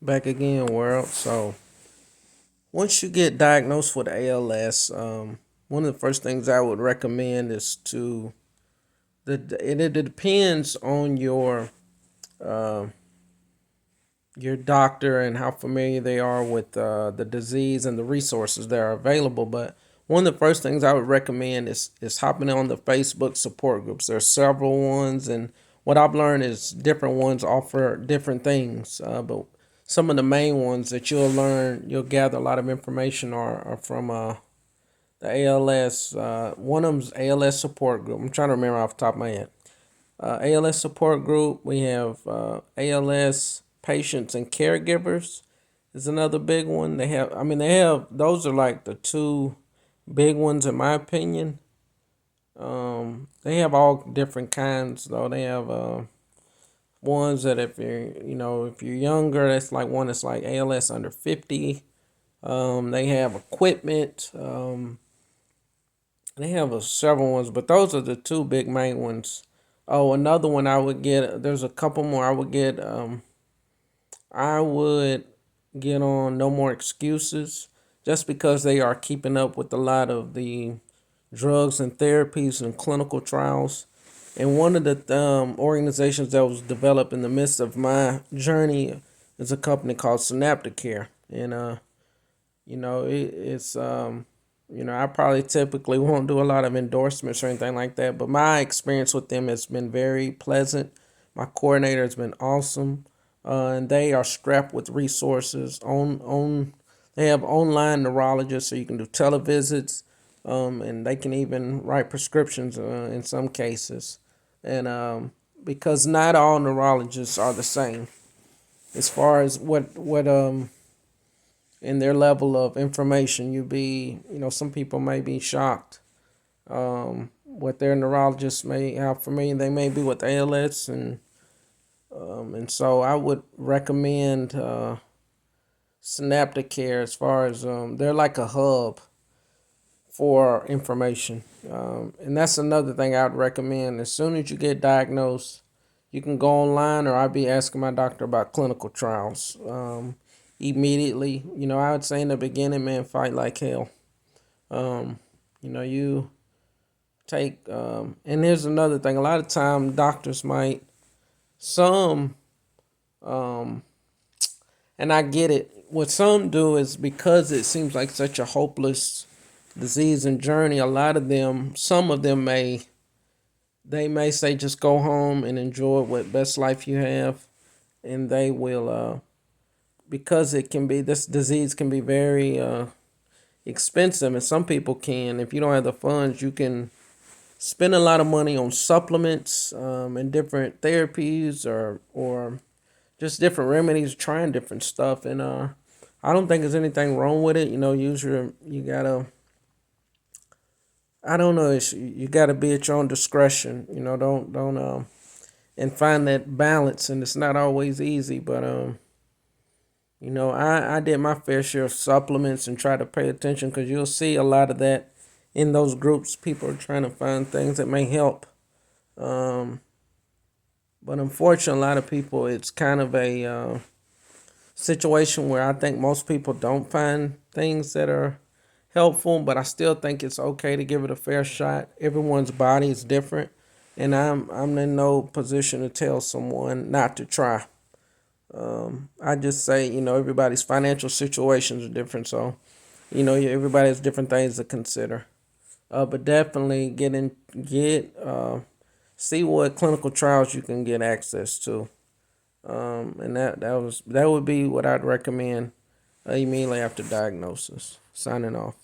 Back again, world. So once you get diagnosed with ALS, one of the first things I would recommend is it depends on uh, your doctor and how familiar they are with the disease and the resources that are available. But one of the first things I would recommend is hopping on the Facebook support groups. There are several ones, and what I've learned is different ones offer different things. But some of the main ones that you'll gather a lot of information are from the ALS. One of them's ALS Support Group. I'm trying to remember off the top of my head. ALS Support Group. We have ALS Patients and Caregivers is another big one. Those are like the two big ones in my opinion. They have all different kinds though. They have ones that if you're younger, that's like one that's like ALS under 50. They have equipment. They have several ones, but those are the two big main ones. Oh, another one I would get. There's a couple more I would get. I would get on No More Excuses, just because they are keeping up with a lot of the drugs and therapies and clinical trials. And one of the organizations that was developed in the midst of my journey is a company called Synapticure. And I probably typically won't do a lot of endorsements or anything like that, but my experience with them has been very pleasant. My coordinator has been awesome, and they are strapped with resources. They have online neurologists, so you can do televisits, and they can even write prescriptions in some cases. And because not all neurologists are the same as far as what in their level of information. Some people may be shocked what their neurologists may how familiar they may be with ALS, and so I would recommend Synapticare as far as they're like a hub for information, and that's another thing I would recommend. As soon as you get diagnosed, you can go online, or I'd be asking my doctor about clinical trials. Immediately. I would say in the beginning, man, fight like hell. You take, and here's another thing. A lot of time, doctors might, some, and I get it. What some do is, because it seems like such a hopeless disease and journey, some of them they may say just go home and enjoy what best life you have, and they will, because this disease can be very expensive, and some people can, if you don't have the funds, you can spend a lot of money on supplements and different therapies, or just different remedies, trying different stuff. And I don't think there's anything wrong with it. You gotta, I don't know, you gotta be at your own discretion. Don't and find that balance, and it's not always easy, but I did my fair share of supplements and try to pay attention, because you'll see a lot of that in those groups. People are trying to find things that may help. Um, but unfortunately, a lot of people, it's kind of a situation where I think most people don't find things that are helpful, but I still think it's okay to give it a fair shot. Everyone's body is different, and I'm in no position to tell someone not to try. I just say, everybody's financial situations are different, so everybody has different things to consider. But definitely see what clinical trials you can get access to, and that would be what I'd recommend immediately after diagnosis. Signing off.